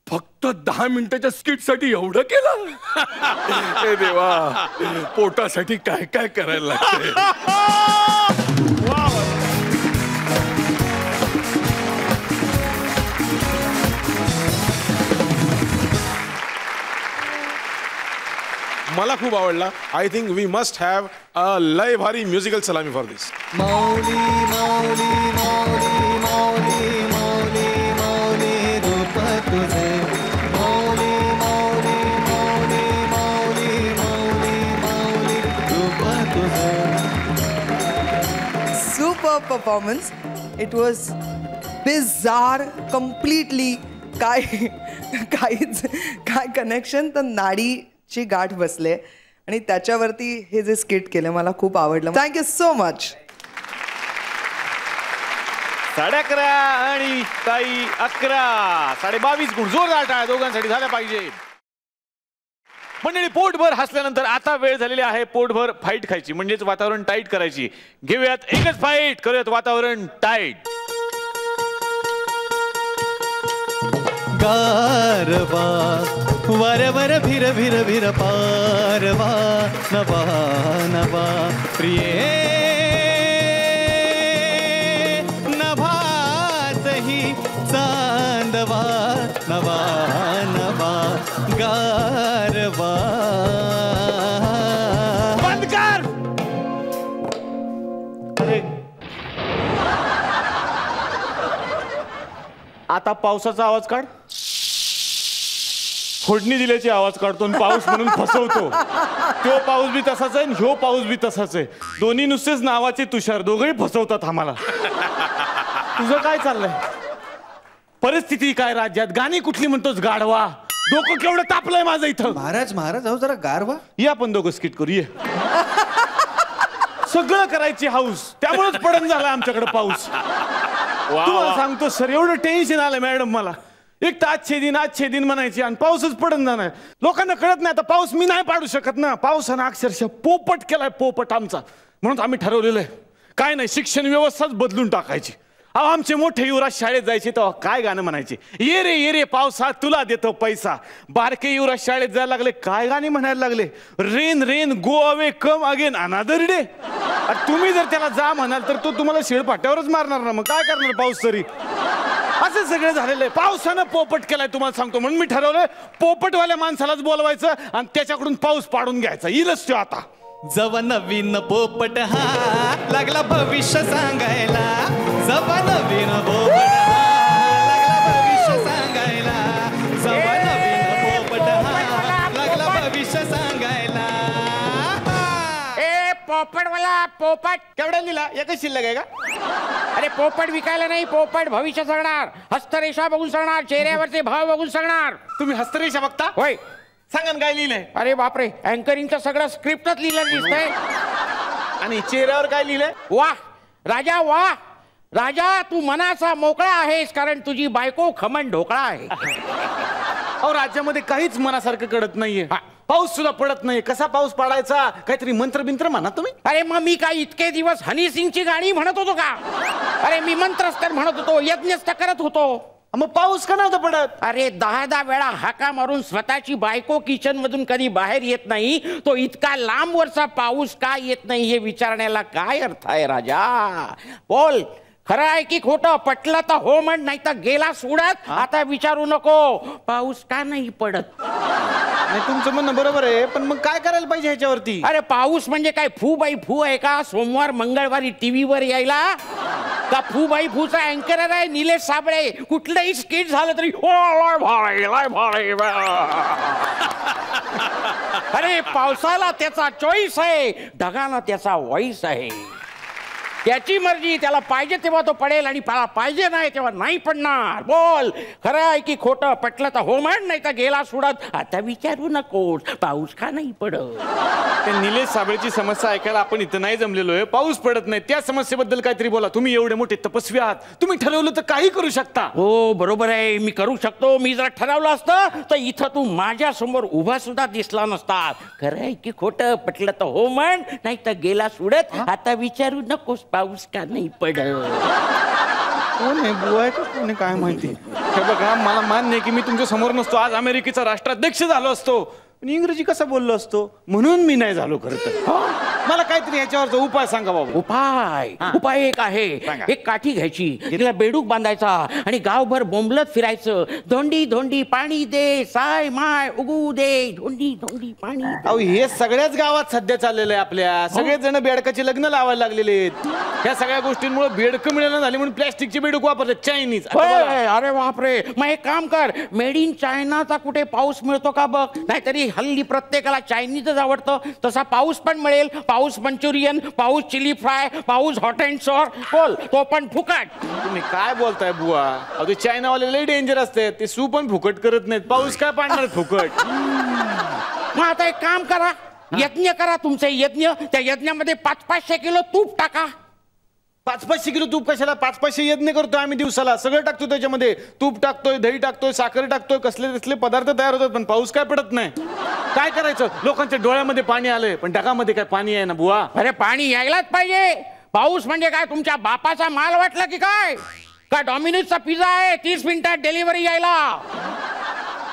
C: फक्त 10 मिनिटाच्या स्किट साठी एवढं केलं. हे देवा पोटासाठी काय काय करायला लागतंय.
E: मला खूप आवडला. I think we must have a लय भारी म्युझिकल सलामी फॉर दिस.
A: मौली मौली मौली मौली मौली मौली रूप तुझे मौली मौली मौली मौली मौली मौली रूप तुझे.
F: Super performance. It was bizarre completely. काय कनेक्शन तर नाडीची गाठ बसले आणि त्याच्यावरती हे जे स्किट केलं मला खूप आवडलं. Thank you so much.
B: 11:30 आणि ताई 11 22.5 गुण जोरदार टाळ्या दोघांसाठी झाल्या पाहिजे. मंडळी पोटभर हसल्यानंतर आता वेळ झालेली आहे पोटभर फाईट खायची म्हणजेच वातावरण टाईट करायची. घेऊयात एकच फाईट करूयात वातावरण टाईट.
A: गारवा वरवर भिर भिर भिर पारवा नवा नवा प्रिये नभातही चांदवा नवा नवा गारवा.
B: बंद कर. अरे आता पावसाचा आवाज काढ. फोडणी दिल्याची आवाज काढतो आणि पाऊस म्हणून फसवतो. तो पाऊस बी तसाच आहे ह्यो पाऊस बी तसाच आहे. दोन्ही नुसतेच नावाचे तुषार दोघंही फसवतात आम्हाला. तुझं काय चाललंय. परिस्थिती काय राज्यात गाणी कुठली म्हणतोस गाढवा. डोकं केवढं तापलंय माझं इथं.
A: महाराज महाराज अहो जरा गारवा.
B: ये आपण दोघं स्किट करू ये. सगळं करायची हाऊस त्यामुळेच पडण झाला आमच्याकडे पाऊस. तुम्हाला सांगतो सर एवढं टेन्शन आलं मॅडम मला. एक तर आजचे दिन म्हणायची आणि पाऊसच पडून जाणार. लोकांना कळत नाही आता पाऊस मी नाही पाडू शकत ना. पावसानं अक्षरशः पोपट केलाय पोपट आमचा. म्हणून आम्ही ठरवलेलं आहे काय नाही शिक्षण व्यवस्थाच बदलून टाकायची. अहो आमचे मोठे युवराज शाळेत जायचे तेव्हा काय गाणं म्हणायचे, ये रे पावसा तुला देतो पैसा. बारके युवराज शाळेत जायला लागले काय गाणे म्हणायला लागले, rain rain go away come again अनादर डे. तुम्ही जर त्याला जा म्हणाल तर तो तुम्हाला शिळपाट्यावरच मारणार ना, मग काय करणार पाऊस तरी. असं सगळं झालेलं आहे. पावसानं पोपट केलाय तुम्हाला सांगतो, म्हणून मी ठरवलंय पोपटवाल्या माणसालाच बोलवायचं आणि त्याच्याकडून पाऊस पाडून घ्यायचा. येईलच तो आता.
A: जवा नवीन पोपट हा लागला भविष्य सांगायला, जवा नवीन पोपट हा लागला भविष्य सांगायला, जवा नवीन पोपट हा लागला भविष्य सांगायला.
G: ए पोपटवाला पोपट
B: केवढा लिहिला, एकच शिल्लक आहे का?
G: अरे पोपट विकायला नाही, पोपट भविष्य सांगणार, हस्तरेषा बघून सांगणार, चेहऱ्यावरचे भाव बघून सांगणार.
B: तुम्ही हस्तरेषा बघता
G: होय.
B: सांगा काय लिहिलंय.
G: अरे बापरे, अँकरिंगचं सगळं स्क्रिप्टच लिहिलं दिसतंय.
B: आणि चेहऱ्यावर काय लिहिलंय.
G: वाह राजा वाह राजा, तू मनाचा मोकळा आहेस कारण तुझी बायको खमण ढोकळा आहे.
B: अहो राज्यामध्ये काहीच मनासारखं कळत नाहीये. पाऊस सुद्धा पडत नाही. कसा पाऊस पाडायचा, काहीतरी मंत्र बिंत्र म्हणा तुम्ही.
G: अरे मग मी काय इतके दिवस हनी सिंगची गाणी म्हणत होतो का? अरे मी मंत्रच तर म्हणत होतो, यज्ञच तर करत होतो.
B: मग पाऊस का नव्हता पडत.
G: अरे 10 वेळा हाका मारून स्वतःची बायको किचन मधून कधी बाहेर येत नाही, तो इतका लांब वरचा पाऊस का येत नाही हे विचारण्याला काय अर्थ आहे राजा. बोल, खरं आहे की खोटं? पटलं तर हो म्हण, नाही तर गेला सोडत. आता विचारू नको पाऊस का नाही पडत.
B: नाही तुमचं म्हणणं बरोबर आहे, पण मग काय करायला पाहिजे ह्याच्यावरती.
G: अरे पाऊस म्हणजे काय फू बाई फू आहे का? सोमवार मंगळवारी टीव्हीवर यायला का? फू बाई फूचा अँकर आहे निलेश साबळे. कुठलंही स्किट झालं तरी अरे पावसाला त्याचा चॉईस आहे, ढगाला त्याचा व्हॉइस आहे. त्याची मर्जी, त्याला पाहिजे तेव्हा तो पडेल आणि पाहिजे नाही तेव्हा नाही पडणार. बोल, खरं आहे की खोटं? पटलं तर हो म्हण, नाही तर गेला सोडत. आता विचारू नकोस पाऊस का नाही पडत.
B: त्या निलेश साबळेची समस्या ऐकायला आपण इथं नाही जमलेलो आहे. पाऊस पडत नाही त्या समस्येबद्दल काहीतरी बोला. तुम्ही एवढे मोठे तपस्वी आहात, तुम्ही ठरवलं तर काही करू शकता.
G: हो बरोबर आहे, मी करू शकतो. मी जर ठरवलं असतं तर इथं तू माझ्या समोर उभा सुद्धा दिसला नसता. खरं आहे की खोटं? पटलं तर हो म्हण, नाही तर गेला सोडत. आता विचारू नकोस पाऊस का नाही पडत.
B: कोण आहे बुवा आहे का कोण आहे काय माहिती. हे बघा, मला मान्य आहे की मी तुमच्या समोर नसतो, आज अमेरिकेचा राष्ट्राध्यक्ष झालो असतो, पण इंग्रजी कसा बोललो असतो म्हणून मी नाही झालो. खरं तर मला काहीतरी ह्याच्यावरचा उपाय सांगा बाबा.
G: उपाय एक आहे. एक काठी घ्यायची, तिला बेडूक बांधायचा आणि गावभर बोंबलत फिरायचं. धोंडी धोंडी पाणी दे, साय माय उगू दे, धोंडी धोंडी पाणी दे.
B: अहो हे सगळ्याच गावात सध्या चाललेलं आहे. आपल्या सगळेच जण बेडकाचे लग्न लावायला लागलेले आहेत. ह्या सगळ्या गोष्टींमुळे बेडकं मिळालं झाली म्हणून प्लॅस्टिकचे बेडूक वापरतात, चायनीज.
G: अरे बापरे, मग एक काम कर, मेड इन चायनाचा कुठे पाऊस मिळतो का बघ. नाहीतरी हल्ली प्रत्येकाला चायनीजच आवडतं. तसा पाऊस पण मिळेल. पाऊस मंचुरियन, पाऊस चिली फ्राय, पाऊस हॉट अँड सॉर. बोल, तो पण फुकट.
B: तुम्ही काय बोलताय बुवा. अहो ते चायनावाले लय डेंजर असते, ते सू पण फुकट करत नाहीत. पाऊस काय पाडणार फुकट.
G: मग आता एक काम करा, यज्ञ करा तुमचे यज्ञ. त्या यज्ञामध्ये 500-500 किलो तूप टाका.
B: 500-500 किलो तूप कशाला? 500-500 यज्ञ करतोय आम्ही दिवसाला. सगळं टाकतो त्याच्यामध्ये. तूप टाकतोय, दही टाकतोय, साखर टाकतोय, कसले पदार्थ तयार होतात, पण पाऊस काय पडत नाही. काय करायचं? लोकांच्या डोळ्यामध्ये पाणी आलंय पण ढगामध्ये काय पाणी आहे ना बुवा.
G: अरे पाणी यायलाच पाहिजे. पाऊस म्हणजे काय तुमच्या बापाचा माल वाटला की काय? का डॉमिनोजचा पिझ्झा आहे 30 मिनिटात डिलिव्हरी यायला?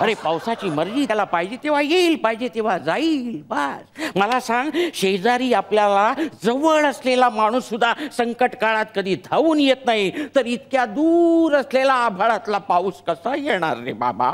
G: अरे पावसाची मर्जी, त्याला पाहिजे तेव्हा येईल, पाहिजे तेव्हा जाईल. बस मला सांग, शेजारी आपल्याला जवळ असलेला माणूस सुद्धा संकट काळात कधी धावून येत नाही, तर इतक्या दूर असलेला आभाळातला पाऊस कसा येणार रे बाबा?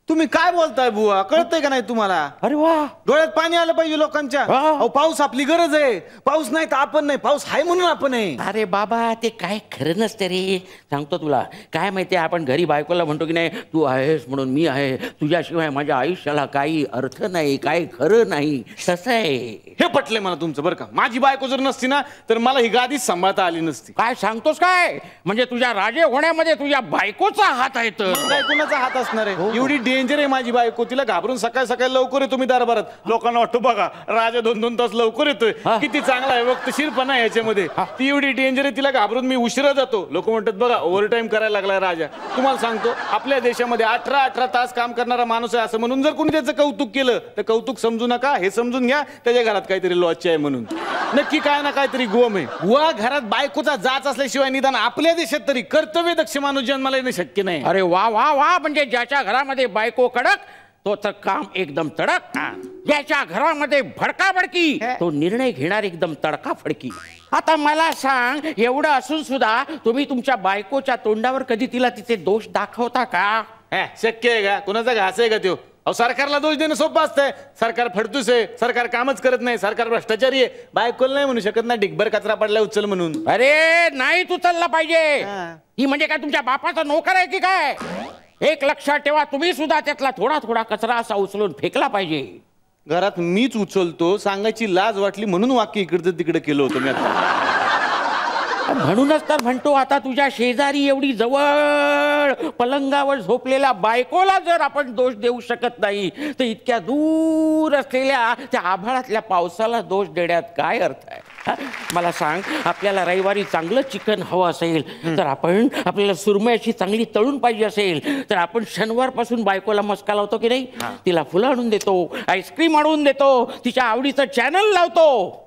B: तुम्ही काय बोलताय बुवा? कळतंय का नाही तुम्हाला?
G: अरे वा,
B: डोळ्यात पाणी आलं पाहिजे लोकांच्या. अहो पाऊस आपली गरज आहे. पाऊस नाही तर आपण नाही, पाऊस आहे म्हणून आपण आहे.
G: अरे बाबा ते काय खरं नसतं रे. सांगतो तुला काय माहितीये, आपण घरी बायकोला म्हणतो की नाही तू आहेस म्हणून मी आहे, तुझ्याशिवाय माझ्या आयुष्याला काही अर्थ नाही, काही खरं नाही. तसं आहे.
B: हे पटलंय मला तुमचं बरं का. माझी बायको जर नसती ना तर मला ही गादीच सांभाळता आली नसती.
G: काय सांगतोस काय? म्हणजे तुझ्या राजे होण्यामध्ये तुझ्या बायकोचा हात आहे? तर
B: बायकोनाचा हात असणार आहे. एवढी डेंजर आहे माझी बायको, तिला घाबरून सकाळी सकाळी लवकर येतो मी दरबारात. लोकांना वाटतं बघा राजा 2-2 तास लवकर येतोय, किती चांगला आहे वक्तशीरपणा आहे याच्यामध्ये. ती एवढी डेंजर आहे, तिला घाबरून मी उशिरा जातो. लोक म्हणतात बघा ओव्हर टाइम करायला लागलाय राजा. तुम्हाला सांगतो आपल्या देशामध्ये 18 तास काम करणारा माणूस आहे असं म्हणून जर कोणी त्याचं कौतुक केलं तर कौतुक समजू नका, हे समजून घ्या त्याच्या घरात काहीतरी लॉच आहे म्हणून. नक्की काय ना काहीतरी गोम आहे. वा घरात बायकोचा जाच असल्याशिवाय निदान आपल्या देशात तरी कर्तव्य दक्ष माणूस जन्माला येणं शक्य नाही.
H: अरे वा वा वा, म्हणजे ज्याच्या घरामध्ये बायको कडक तो तर काम एकदम तडक, ज्याच्या घरामध्ये भडकाभडकी तो निर्णय घेणार एकदम तडकाफडकी. आता मला सांग, एवढं असून सुद्धा तुम्ही तुमच्या बायकोच्या तोंडावर कधी तिला तिचे दोष दाखवता का?
B: शक्य आहे का? कुणाचा घास आहे का त्यो? अहो सरकारला दोष देणं सोपं असतंय. सरकार फडतूस आहे, सरकार कामच करत नाही, सरकार भ्रष्टाचारी आहे. बायकोला नाही म्हणू शकत ना डिगभर कचरा पडला उचल म्हणून.
H: अरे नाही तू चालला पाहिजे. ही म्हणजे काय तुमच्या बापाचा नोकर आहे की काय? एक लक्षात ठेवा, तुम्ही सुद्धा त्यातला थोडा थोडा कचरा असा उचलून फेकला पाहिजे.
B: घरात मीच उचलतो, सांगायची लाज वाटली म्हणून वाक्य इकडचं तिकडे केलं होतं मी आता.
H: म्हणूनच तर म्हणतो, आता तुझ्या शेजारी एवढी जवळ पलंगावर झोपलेल्या बायकोला जर आपण दोष देऊ शकत नाही तर इतक्या दूर असलेल्या त्या आभाळातल्या पावसाला दोष देण्यात काय अर्थ आहे? मला सांग, आपल्याला रविवारी चांगलं चिकन हवं असेल तर आपण, आपल्याला सुरमई चांगली तळून पाहिजे असेल तर आपण शनिवारपासून बायकोला मस्का लावतो की नाही? तिला फुलं आणून देतो, आईस्क्रीम आणून देतो, तिच्या आवडीचं चॅनल लावतो.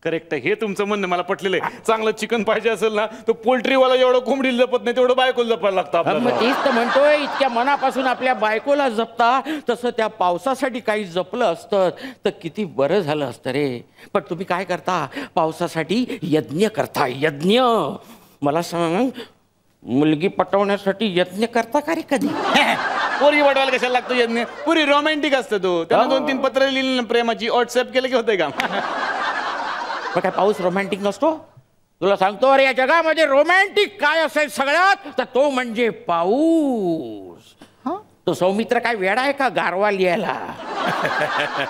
B: करेक्ट आहे, हे तुमचं म्हणणं मला पटलेलं आहे. चांगलं चिकन पाहिजे असेल ना तर पोल्ट्रीवाला जेवढं कोंबडीला जपत नाही तेवढं बायकोला जपायला लागतं.
H: मग तेच तर म्हणतोय, इतक्या मनापासून आपल्या बायकोला जपता तसं त्या पावसासाठी काही जपलं असतं तर किती बरं झालं असतं रे. पण तुम्ही काय करता? पावसासाठी यज्ञ करता. यज्ञ. मला सांग, मुलगी पटवण्यासाठी यज्ञ करता का रे कधी?
B: पोरी वाटवायला कशाला लागतो यज्ञ? पुरी रोमॅन्टिक असतं तो. त्यांना 2-3 पत्र लिहिली प्रेमाची, व्हॉट्सअप केलं की होतंय का?
H: मग काय पाऊस रोमॅन्टिक नसतो? तुला सांगतो, अरे या जगामध्ये रोमॅन्टिक काय असेल सगळ्यात तर तो म्हणजे पाऊस. तो सौमित्र काय वेडा आहे का गारवा लिहायला?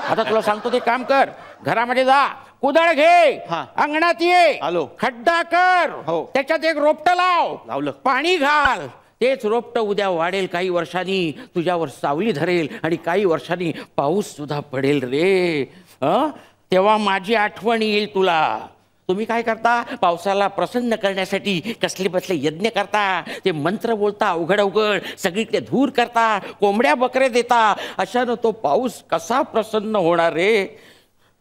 H: आता तुला सांगतो, ते काम कर, घरामध्ये जा, कुदळ घे, अंगणात ये, खड्डा कर, त्याच्यात एक रोपटं लावलं, पाणी घाल. तेच रोपटं उद्या वाढेल, काही वर्षांनी तुझ्यावर सावली धरेल आणि काही वर्षांनी पाऊस सुद्धा पडेल रे. तेव्हा माझी आठवण येईल तुला. तुम्ही काय करता? पावसाला प्रसन्न करण्यासाठी कसले बसले यज्ञ करता, ते मंत्र बोलता अवघड अवघड, सगळीकडे धूर करता, कोंबड्या बकरे देता. अशानं तो पाऊस कसा प्रसन्न होणार रे?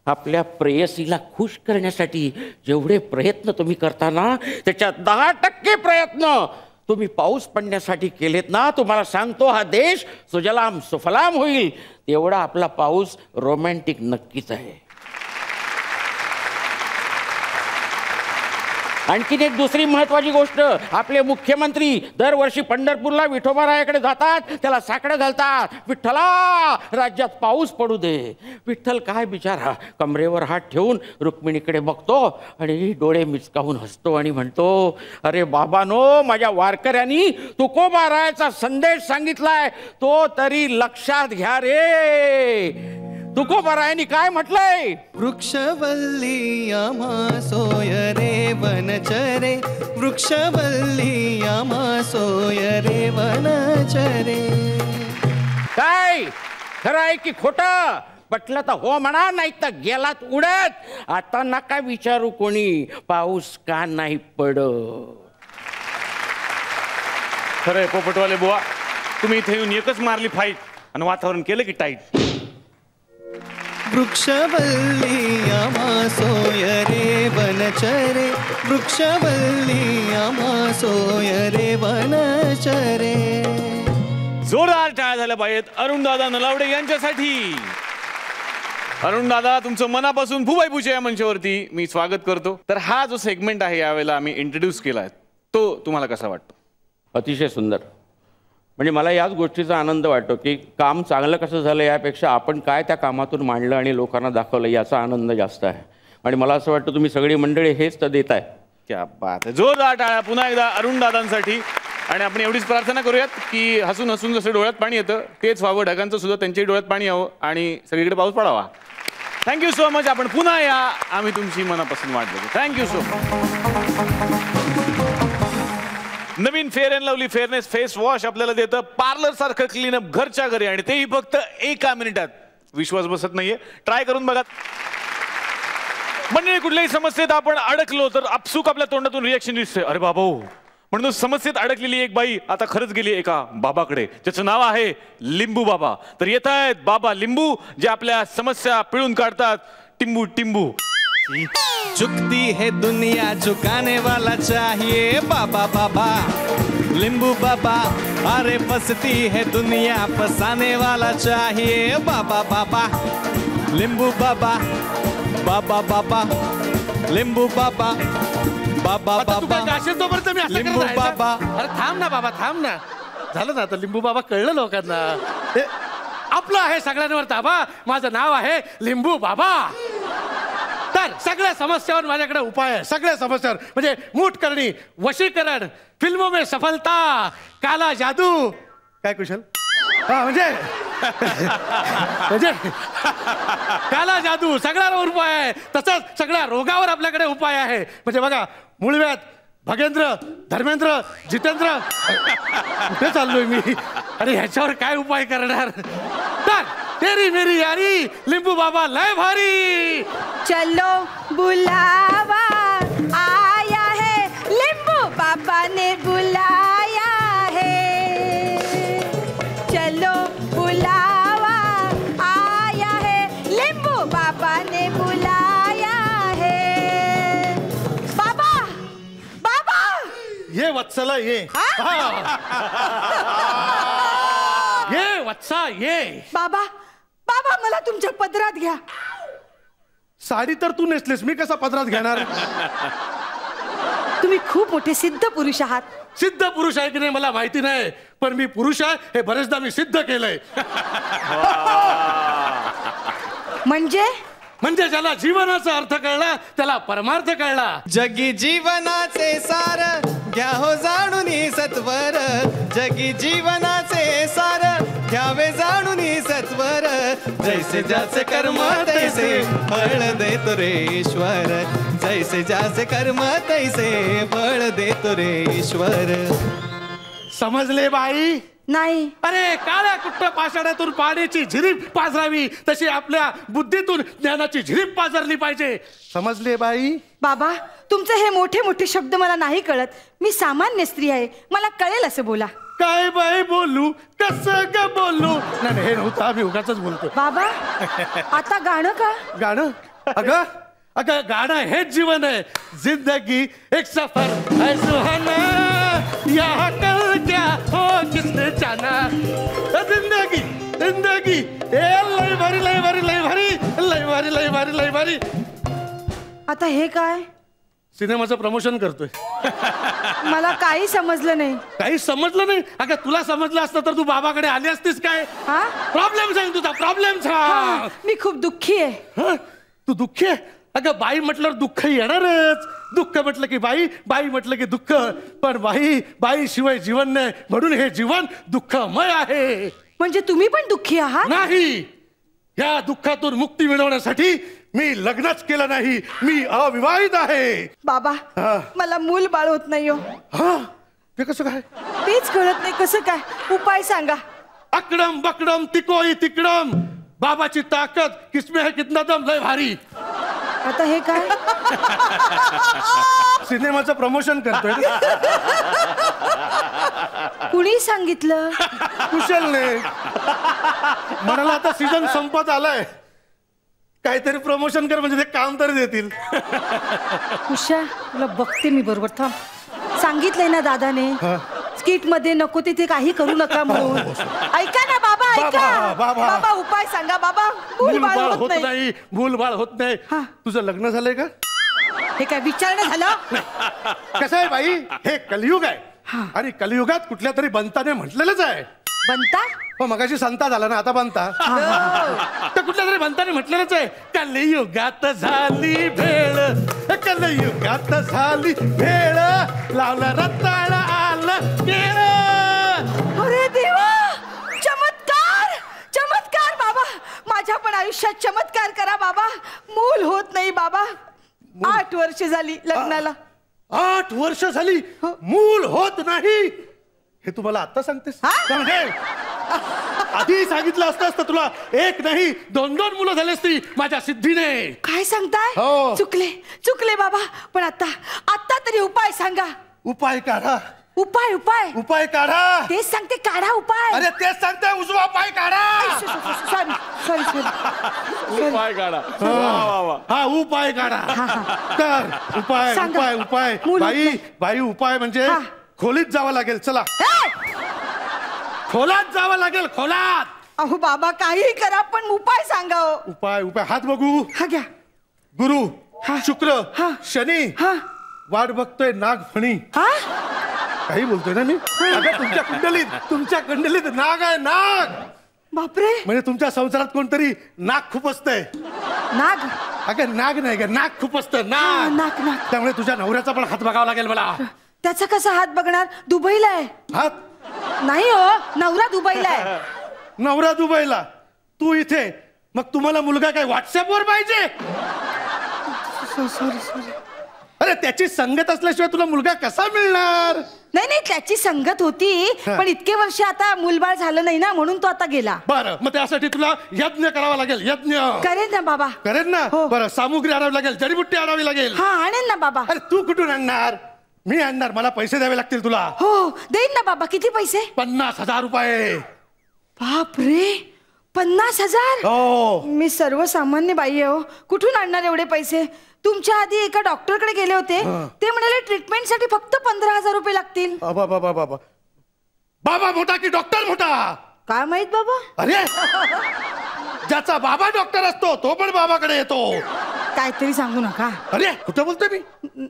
H: आपल्या प्रेयसीला खुश करण्यासाठी जेवढे प्रयत्न तुम्ही करता ना त्याच्यात 10% प्रयत्न तुम्ही पाऊस पडण्यासाठी केलेत ना, तुम्हाला सांगतो हा देश सुजलाम सुफलाम होईल. तेवढा आपला पाऊस रोमॅन्टिक नक्कीच आहे. आणखीन एक दुसरी महत्वाची गोष्ट, आपले मुख्यमंत्री दरवर्षी पंढरपूरला विठोबारायाकडे जातात, त्याला साकडं घालतात, विठ्ठला राज्यात पाऊस पडू दे. विठ्ठल काय बिचारा कमरेवर हात ठेवून रुक्मिणीकडे बघतो आणि डोळे मिचकावून हसतो आणि म्हणतो, अरे बाबानो, माझ्या वारकऱ्यांनी तुकोबारायाचा संदेश सांगितलाय तो तरी लक्षात घ्या रे. तुकोबारायांनी काय म्हटलंय?
A: वृक्षवल्ली आम्हा सोय रे वनचरे, वृक्षवल्ली आम्हा सोय रे वनचरे.
H: काय खरं आहे की खोटं? पटलं तर हो म्हणा, नाही तर गेलात उडत. आता नका विचारू कोणी पाऊस का नाही पडत.
B: खरंय पोपटवाले बुवा, तुम्ही इथे येऊन एकच मारली फाईट आणि वातावरण केलं की टाईट.
A: वृक्षवल्ली आम्हा सोय रे वनचरे, वृक्षवल्ली आम्हा सोय रे वनचरे.
B: जोरदार टाळ्या झाल्या पाहिजेत अरुणदादा नलावडे यांच्यासाठी. अरुणदादा, तुमचं मनापासून फुबाईपूच्या या मंचावरती मी स्वागत करतो. तर हा जो सेगमेंट आहे यावेळेला आम्ही इंट्रोड्यूस केला आहे तो तुम्हाला कसा वाटतो?
H: अतिशय सुंदर. म्हणजे मला याच गोष्टीचा आनंद वाटतो की काम चांगलं कसं झालं यापेक्षा आपण काय त्या कामातून मांडलं आणि लोकांना दाखवलं याचा आनंद जास्त आहे. आणि मला असं वाटतं तुम्ही सगळी मंडळी हेच तर देत आहे.
B: क्या बात आहे. जोरदार टाळ्या पुन्हा एकदा अरुणदादांसाठी. आणि आपण एवढीच प्रार्थना करूयात की हसून हसून जसं डोळ्यात पाणी येतं तेच व्हावं ढगांचं सुद्धा त्यांच्याही डोळ्यात पाणी यावं आणि सगळीकडे पाऊस पडावा. Thank you so much. आपण पुन्हा या, आम्ही तुमची मनापासून वाट बघू. Thank you so much. Naveen fair and lovely fairness face wash आपल्याला देतं पार्लर सारखं क्लीनअप घरच्या घरी आणि तेही फक्त 1 मिनिटात. विश्वास बसत नाहीये? ट्राय करून बघा. म्हणजे कुठल्याही समस्येत आपण अडकलो तर आपसूक आपल्या तोंडातून रिएक्शन दिसते, अरे बाबा. म्हणून समस्येत अडकलेली एक बाई आता खरंच गेली एका बाबाकडे, ज्याचं नाव आहे लिंबू बाबा. तर येत आहेत बाबा लिंबू, जे आपल्या समस्या पिळून काढतात. टिंबू टिंबू.
A: झुकती है दुनिया झुकाने वाला चाहिए बाबा बाबा लिंबू बाबा. अरे फंसती है दुनिया फंसाने वाला चाहिए बाबा बाबा लिंबू बाबा बाबा बाबा लिंबू बाबा बाबा बाबा लिंबू बाबा.
I: अरे थांब ना बाबा, थांब ना. झालं ना आता लिंबू बाबा, कळलं लोकांना. आपलं आहे सगळ्यांवर ताबा. माझं नाव आहे लिंबू बाबा. तर सगळ्या समस्यावर माझ्याकडे उपाय आहे. सगळ्या समस्यावर म्हणजे मूठ करणी, वशीकरण, फिल्मों में सफलता, काला जादू. काय कुशल? हा म्हणजे म्हणजे काला जादू सगळ्यावर उपाय आहे. तसंच सगळ्या रोगावर आपल्याकडे उपाय आहे. म्हणजे बघा, मूळव्याध, भगेंद्र, धर्मेंद्र, जितेंद्र, कुठे चाललोय मी? अरे ह्याच्यावर काय उपाय करणार? तर तेरी मेरी यारी लिंबू बाबा लय भारी.
D: चलो बुलावा आया है लिंबू बाबा ने बुलाया है. चलो बुलावा आया है लिंबू बाबा ने बुलाया है. बाबा बाबा
I: ये वत्सला ये. ये वत्सा ये.
D: बाबा बाबा मला तुमच्या पदरात घ्या.
I: साडी तर तू नेसलीस, मी कसा पदरात घेणार?
D: तुम्ही खूप मोठे सिद्ध पुरुष आहात.
I: सिद्ध पुरुष आहे की नाही मला माहिती नाही, पण मी पुरुष आहे हे बरेचदा मी सिद्ध केलंय. म्हणजे ज्याला जीवनाचा अर्थ कळला त्याला परमार्थ कळला.
A: जगी जीवनाचे सार घ्या हो जाणून सत्वर. जगी जीवनाचे सार घ्यावे जाणून सत्वर. जैसे ज्याचे कर्म तैसे फळ देतो रे ईश्वर. जैसे ज्याचे कर्म तैसे फळ देतो रे ईश्वर.
I: समजले बाई?
D: नाही.
I: अरे काळ्या कुट्ट पाषाणातून पाण्याची झिरीप पाजरावी तशी आपल्या बुद्धीतून ज्ञानाची झिरीप पाजरली पाहिजे. समजले बाई?
D: बाबा तुमचे हे मोठे मोठे शब्द मला नाही कळत. मी सामान्य स्त्री आहे, मला कळेल असं बोला.
I: काय बाई बोलू, कसं ग बोलू? नाही हे नव्हतं, आम्ही उगाच बोलतो.
D: बाबा आता गाणं का?
I: गाणं? अगं अगं गाणं हेच जीवन आहे. जिंदगी एक सफर है सुहाना, यहाँ कल क्या हो किसने जाना. जिंदगी जिंदगी लय भारी लय भारी लय भारी लय भारी लय भारी लय भारी.
D: आता हे काय?
I: सिनेमाचं प्रमोशन करतोय.
D: मला काही समजलं नाही.
I: काही समजलं नाही? अगं तुला समजलं असतं तर तू बाबाकडे आली असतीस काय?
D: हा
I: प्रॉब्लेम सांग तुझा, प्रॉब्लेम सांग.
D: मी खूप दुःखी आहे.
I: तू दुःखी आहे? अगं बाई म्हटल्यावर दुःख येणारच. दुःख म्हटलं की बाई, बाई म्हटलं की दुःख. पण बाई शिवाय जीवन नाही, म्हणून हे जीवन दुःखमय आहे.
D: म्हणजे तुम्ही पण दुःखी आहात?
I: नाही. या दुःखातून मुक्ती मिळवण्यासाठी मी लग्नच केलं नाही, मी अविवाहित आहे.
D: बाबा मला मूल बाळ होत नाही हो.
I: हा ते कसं काय?
D: तेच कळत नाही कसं काय. उपाय सांगा.
I: अकडम बकडम तिकोई तिकडम, बाबाची ताकद किसमे है कितना दम लय भारी.
D: आता हे काय?
I: सिनेमाचं प्रमोशन करतोय.
D: कुणी सांगितलं?
I: कुशलने म्हणाला आता सीझन संपत आलाय, काहीतरी प्रमोशन कर म्हणजे ते काम तरी देतील.
D: उषा तुला बघते मी बरोबर. थांब. सांगितलंय ना दादाने स्किट मध्ये नको तिथे काही करू नका म्हणून. ऐका ना बाबा, ऐका. बाबा उपाय सांगा बाबा.
I: मूलबाळ होत नाही, मूलबाळ होत नाही. तुझं लग्न झालंय का?
D: हे काय विचारणं झालं?
I: कसं आहे बाई, हे कलियुग आहे आणि कलियुगात कुठल्या तरी बंताने म्हटलेलंच आहे.
D: बनता?
I: हो मगाशी संता झाला ना, आता बनता. तर कुठल्या तरी बंताने म्हटलेलंच आहे, कलियुगात झाली भेळ, कलियुगात झाली भेळ, लावलं रताळ आलं केळ.
D: अरे देवा, चमत्कार चमत्कार बाबा. माझ्या पण आयुष्यात चमत्कार करा बाबा. मूल होत नाही बाबा. 8 वर्ष झाली लग्नाला.
I: 8 वर्ष झाली मूल होत नाही हे तुम्हाला आता सांगतेस म्हणजे आधी सांगितलं असतं तुला 1 नाही 2 मुलं झाली असती माझ्या सिद्धीने.
D: काय सांगताय?
I: हो.
D: चुकले बाबा, पण आता तरी उपाय सांगा.
I: उपाय काढा.
D: उपाय
I: काढा.
D: तेच सांगते, काढा उपाय.
I: अरे तेच सांगते, उजवा पाय काढा.
D: सॉरी
B: उपाय काढा.
I: हा उपाय काढा. तर उपाय
D: सांगा.
I: उपाय
D: मूल
I: बाई उपाय म्हणजे खोलीत जावं लागेल. चला खोलात जावं लागेल. खोलात.
D: अहो बाबा, काही करा पण उपाय सांगा.
I: उपाय हात बघू.
D: हा घ्या.
I: गुरु शुक्र शनी
D: हा
I: वाट बघतोय नागफणी. काही बोलतोय ना मी. अगं तुमच्या कुंडलीत नाग आहे. नाग.
D: बापरे.
I: म्हणजे तुमच्या संसारात कोणतरी नाग खूप असतंय.
D: नाग?
I: अगं नाग नाही ग, नाग खूप असतं.
D: नाग.
I: त्यामुळे तुझ्या नवऱ्याचा पण हात बघावा लागेल मला.
D: त्याचा कसा हात बघणार? दुबईला आहे.
I: हात
D: नाही हो, नवरा दुबईला आहे.
I: नवरा दुबईला, तू इथे. मग तुम्हाला मुलगा काय व्हॉट्सअपवर पाहिजे? सॉरी. अरे त्याची संगत असल्याशिवाय तुला मुलगा कसा मिळणार?
D: नाही त्याची संगत होती, पण इतके वर्ष आता मुलबाळ झालं नाही ना, म्हणून तो आता गेला.
I: बरं, मग त्यासाठी तुला यज्ञ करावा लागेल. यज्ञ
D: करेन ना बाबा.
I: करेन ना. बरं, सामुग्री आणावी लागेल, जडीबुट्टी आणावी लागेल.
D: हा आणेन ना बाबा.
I: अरे तू कुठून आणणार? मी आणणार. मला पैसे द्यावे लागतील तुला.
D: हो देईन ना बाबा. किती पैसे?
I: 50,000 रुपये.
D: बापरे, 50,000?
I: हो.
D: मी सर्वसामान्य बाई आहे हो, कुठून आणणार एवढे पैसे? तुमच्या आधी एका डॉक्टरकडे गेले होते, ते म्हणाले ट्रीटमेंटसाठी फक्त 15,000 रुपये लागतील.
I: बाबा मोठा की डॉक्टर मोठा?
D: काय माहित बाबा.
I: अरे ज्याचा बाबा डॉक्टर असतो तो पण बाबाकडे येतो.
D: काहीतरी सांगू नका.
I: अरे खोटं बोलतोय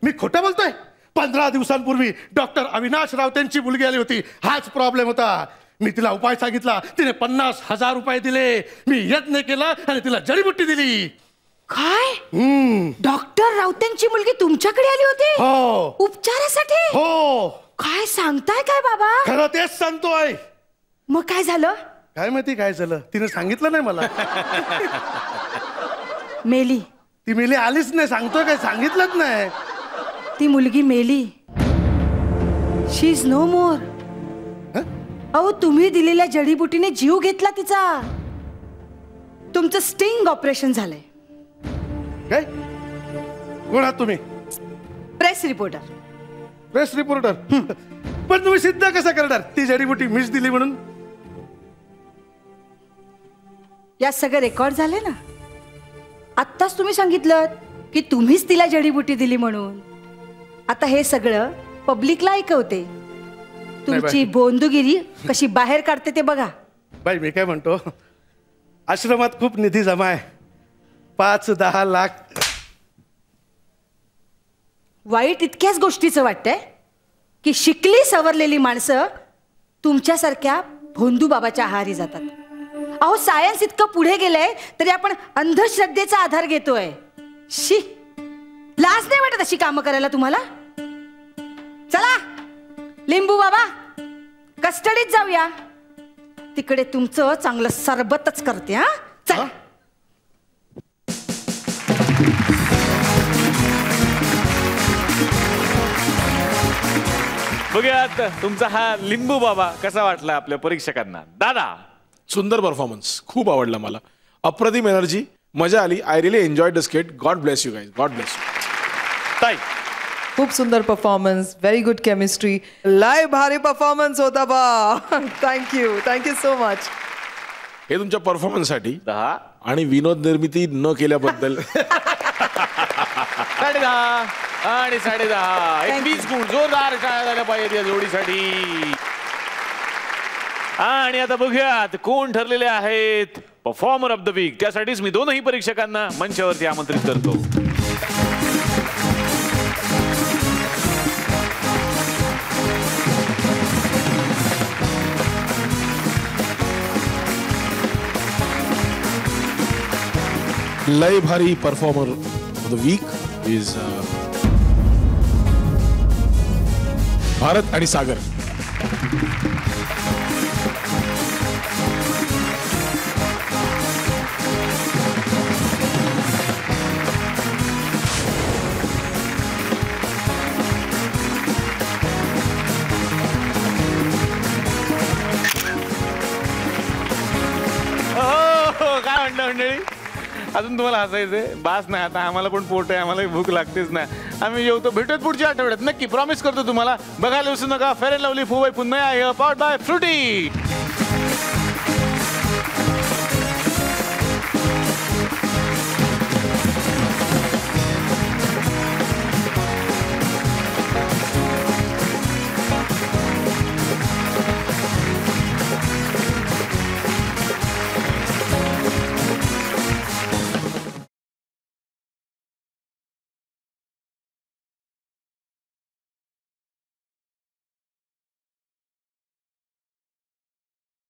I: मी खोटं बोलतोय? 15 दिवसांपूर्वी डॉक्टर अविनाश रावतेंची मुलगी आली होती. हाच प्रॉब्लेम होता. मी तिला उपाय सांगितला, तिने 50,000 रुपये दिले. मी यज्ञ केला आणि तिला जडीबुट्टी दिली.
D: काय? डॉक्टर राऊतांची मुलगी तुमच्याकडे आली होती?
I: हो.
D: उपचारासाठी?
I: हो.
D: काय सांगताय काय बाबा?
I: खरं तेच सांगतोय.
D: मग काय झालं?
I: काय माहिती काय झालं, तिने सांगितलं नाही मला.
D: मेली.
I: ती मेली आलीच नाही. सांगतोय काय, सांगितलंच नाही.
D: ती मुलगी मेली. शी इज नो मोर. अहो तुम्ही दिलेल्या जडीबुटीने जीव घेतला तिचा. तुमचं स्टिंग ऑपरेशन झालंय.
I: काय? कोण आहात तुम्ही?
D: Press reporter.
I: Press reporter? पण तुम्ही सिद्ध कसं करणार ती जडीबुटी मीच दिली म्हणून?
D: या सगळं रेकॉर्ड झाले ना. आत्ताच तुम्ही सांगितलं की तुम्हीच तिला जडीबुटी दिली म्हणून. आता हे सगळं पब्लिकला ऐकवते. तुमची बोंदुगिरी कशी बाहेर काढते ते बघा.
I: बाई मी काय म्हणतो, आश्रमात खूप निधी जमा आहे. 5-10 लाख.
D: वाईट इतक्याच गोष्टीचं वाटतंय की शिकली सवरलेली माणसं तुमच्यासारख्या भोंदू बाबाच्या आहारी जातात. अहो सायन्स इतकं पुढे गेलंय तरी आपण अंधश्रद्धेचा आधार घेतोय. शी, लाज नाही वाटत अशी कामं करायला तुम्हाला? चला लिंबू बाबा, कस्टडीत जाऊया. तिकडे तुमचं चांगलं सरबतच करते. हा चला.
B: बघूयात तुमचा हा लिंबू बाबा कसा वाटला आपल्या परीक्षकांना. दादा.
E: सुंदर परफॉर्मन्स, खूप आवडला मला. अप्रतिम एनर्जी, मजा आली. I really enjoyed the skit. God bless you guys. God bless you.
B: ताई.
F: खूप सुंदर परफॉर्मन्स, व्हेरी गुड केमिस्ट्री. लय भारी परफॉर्मन्स होता बा. Thank you so much.
E: हे तुमच्या परफॉर्मन्ससाठी
B: 10
E: आणि विनोद निर्मिती न केल्याबद्दल
B: 10.5 आणि 10.5 20 गुण. जोरदार टाळ्या झाल्या पाहिजेत या जोडीसाठी. आणि आता बघूयात कोण ठरलेले आहेत परफॉर्मर ऑफ द वीक. त्यासाठीच मी दोनही परीक्षकांना मंचावरती आमंत्रित करतो.
E: लय भारी performer of the week is Bharat आणि सागर.
B: अजून तुम्हाला हसायचंय? बास नाही आता, आम्हाला पण पोट आहे, आम्हाला भूक लागतेच ना. आम्ही जेवतो, भेटूयात पुढच्या आठवड्यात नक्की, प्रॉमिस करतो तुम्हाला. बघायला विसरू नका फेअर अँड लवली फुवाई पुन्हा आहे, पावर्ड बाय फ्रुटी.